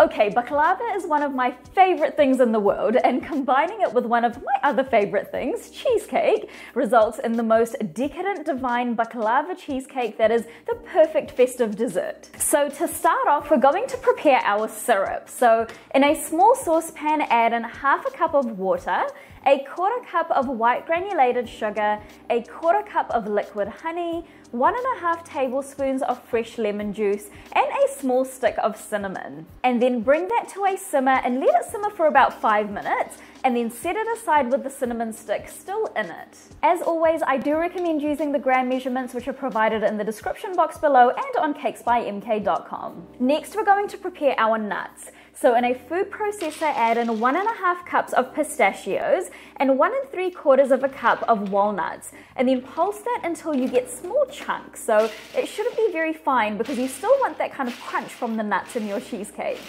Okay, baklava is one of my favorite things in the world, and combining it with one of my other favorite things, cheesecake, results in the most decadent, divine baklava cheesecake that is the perfect festive dessert. So to start off, we're going to prepare our syrup. So in a small saucepan, add in half a cup of water, a quarter cup of white granulated sugar, a quarter cup of liquid honey, 1.5 tablespoons of fresh lemon juice, and a small stick of cinnamon. And then bring that to a simmer and let it simmer for about 5 minutes, and then set it aside with the cinnamon stick still in it. As always, I do recommend using the gram measurements which are provided in the description box below and on cakesbymk.com. Next, we're going to prepare our nuts. So in a food processor, add in 1.5 cups of pistachios and 1 3/4 cup of walnuts, and then pulse that until you get small chunks. So it shouldn't be very fine because you still want that kind of crunch from the nuts in your cheesecake.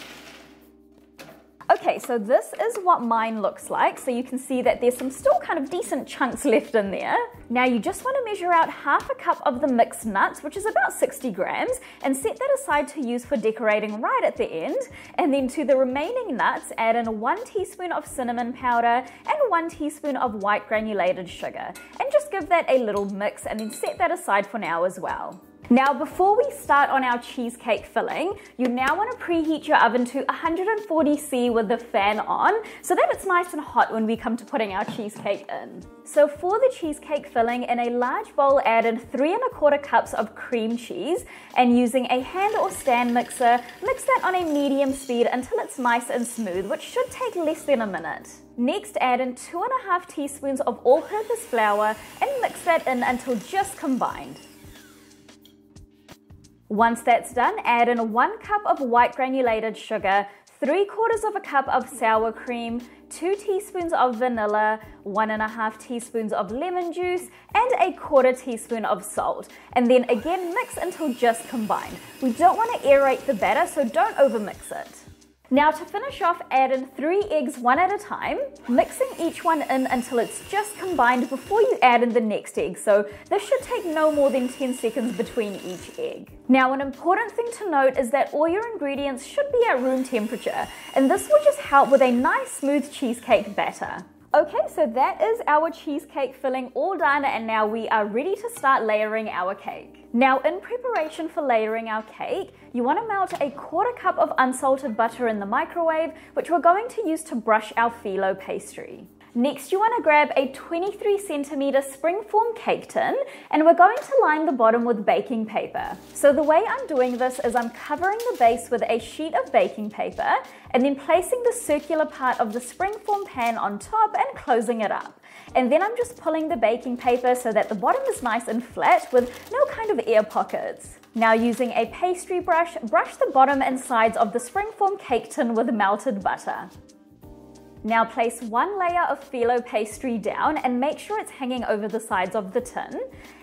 Okay, so this is what mine looks like. So you can see that there's some still kind of decent chunks left in there. Now you just want to measure out half a cup of the mixed nuts, which is about 60 grams, and set that aside to use for decorating right at the end. And then to the remaining nuts, add in 1 teaspoon of cinnamon powder and 1 teaspoon of white granulated sugar. And just give that a little mix and then set that aside for now as well. Now before we start on our cheesecake filling, you now want to preheat your oven to 140°C with the fan on so that it's nice and hot when we come to putting our cheesecake in. So for the cheesecake filling, in a large bowl add in 3¼ cups of cream cheese, and using a hand or stand mixer, mix that on a medium speed until it's nice and smooth, which should take less than a minute. Next, add in 2½ teaspoons of all-purpose flour and mix that in until just combined. Once that's done, add in 1 cup of white granulated sugar, 3/4 cup of sour cream, 2 teaspoons of vanilla, 1.5 teaspoons of lemon juice, and a 1/4 teaspoon of salt. And then again mix until just combined. We don't want to aerate the batter, so don't overmix it. Now to finish off, add in 3 eggs one at a time, mixing each one in until it's just combined before you add in the next egg. So this should take no more than 10 seconds between each egg. Now an important thing to note is that all your ingredients should be at room temperature, and this will just help with a nice smooth cheesecake batter. Okay, so that is our cheesecake filling all done, and now we are ready to start layering our cake. Now in preparation for layering our cake, you want to melt a 1/4 cup of unsalted butter in the microwave, which we're going to use to brush our filo pastry. Next, you want to grab a 23cm springform cake tin, and we're going to line the bottom with baking paper. So the way I'm doing this is I'm covering the base with a sheet of baking paper and then placing the circular part of the springform pan on top and closing it up. And then I'm just pulling the baking paper so that the bottom is nice and flat with no kind of air pockets. Now using a pastry brush, brush the bottom and sides of the springform cake tin with melted butter. Now place 1 layer of filo pastry down and make sure it's hanging over the sides of the tin.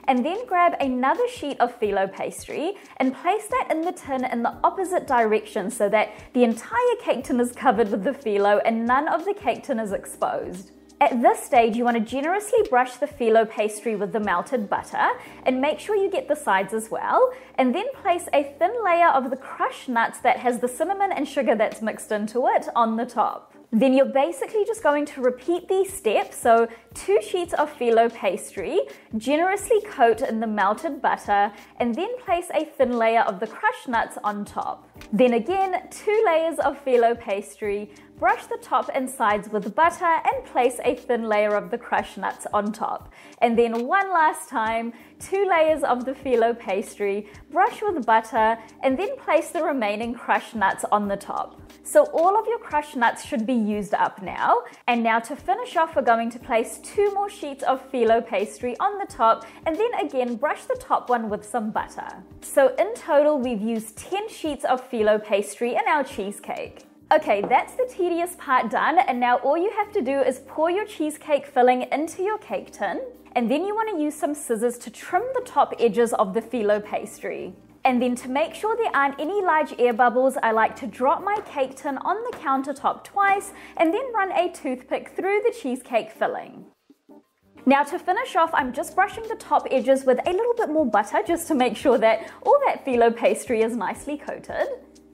And then grab another sheet of filo pastry and place that in the tin in the opposite direction so that the entire cake tin is covered with the filo and none of the cake tin is exposed. At this stage, you want to generously brush the filo pastry with the melted butter and make sure you get the sides as well, and then place a thin layer of the crushed nuts that has the cinnamon and sugar that's mixed into it on the top. Then you're basically just going to repeat these steps, so 2 sheets of filo pastry, generously coat in the melted butter, and then place a thin layer of the crushed nuts on top. Then again, 2 layers of filo pastry, brush the top and sides with butter and place a thin layer of the crushed nuts on top. And then one last time, 2 layers of the filo pastry, brush with butter, and then place the remaining crushed nuts on the top. So all of your crushed nuts should be used up now. And now to finish off, we're going to place 2 more sheets of filo pastry on the top, and then again brush the top one with some butter. So in total, we've used 10 sheets of filo pastry in our cheesecake. Okay, that's the tedious part done, and now all you have to do is pour your cheesecake filling into your cake tin, and then you want to use some scissors to trim the top edges of the filo pastry. And then to make sure there aren't any large air bubbles, I like to drop my cake tin on the countertop twice and then run a toothpick through the cheesecake filling. Now to finish off, I'm just brushing the top edges with a little bit more butter just to make sure that all that filo pastry is nicely coated.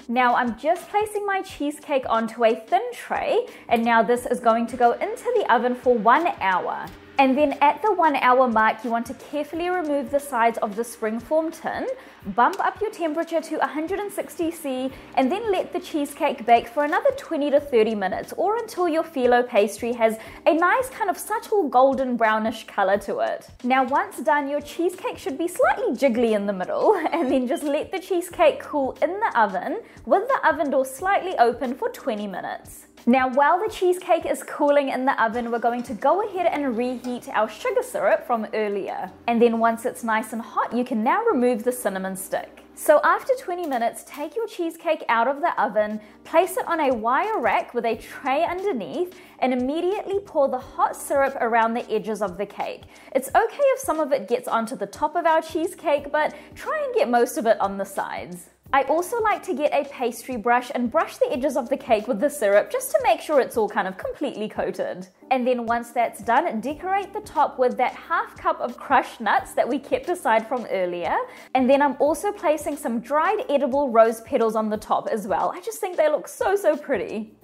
Now I'm just placing my cheesecake onto a thin tray, and now this is going to go into the oven for 1 hour. And then at the 1 hour mark, you want to carefully remove the sides of the springform tin, bump up your temperature to 160 C, and then let the cheesecake bake for another 20 to 30 minutes, or until your filo pastry has a nice kind of subtle golden brownish color to it. Now once done, your cheesecake should be slightly jiggly in the middle, and then just let the cheesecake cool in the oven with the oven door slightly open for 20 minutes. Now while the cheesecake is cooling in the oven, we're going to go ahead and reheat our sugar syrup from earlier. And then once it's nice and hot, you can now remove the cinnamon stick. So after 20 minutes, take your cheesecake out of the oven, place it on a wire rack with a tray underneath, and immediately pour the hot syrup around the edges of the cake. It's okay if some of it gets onto the top of our cheesecake, but try and get most of it on the sides. I also like to get a pastry brush and brush the edges of the cake with the syrup just to make sure it's all kind of completely coated. And then once that's done, decorate the top with that ½ cup of crushed nuts that we kept aside from earlier. And then I'm also placing some dried edible rose petals on the top as well. I just think they look so pretty.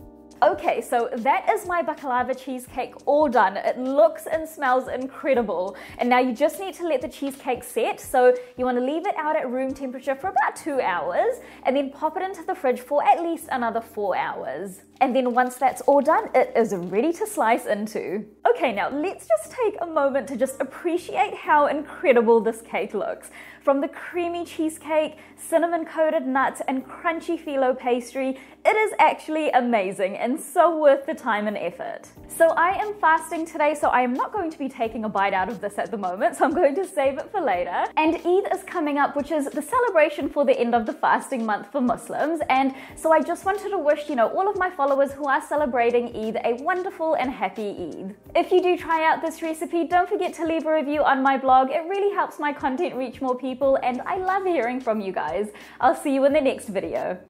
Okay, so that is my baklava cheesecake all done. It looks and smells incredible. And now you just need to let the cheesecake set. So you want to leave it out at room temperature for about 2 hours, and then pop it into the fridge for at least another 4 hours. And then once that's all done, it is ready to slice into. Okay, now let's just take a moment to just appreciate how incredible this cake looks. From the creamy cheesecake, cinnamon coated nuts, and crunchy filo pastry, it is actually amazing and so worth the time and effort. So I am fasting today, so I am not going to be taking a bite out of this at the moment, so I'm going to save it for later. And Eid is coming up, which is the celebration for the end of the fasting month for Muslims, and so I just wanted to wish, all of my followers who are celebrating Eid a wonderful and happy Eid. If you do try out this recipe, don't forget to leave a review on my blog. It really helps my content reach more people, and I love hearing from you guys. I'll see you in the next video.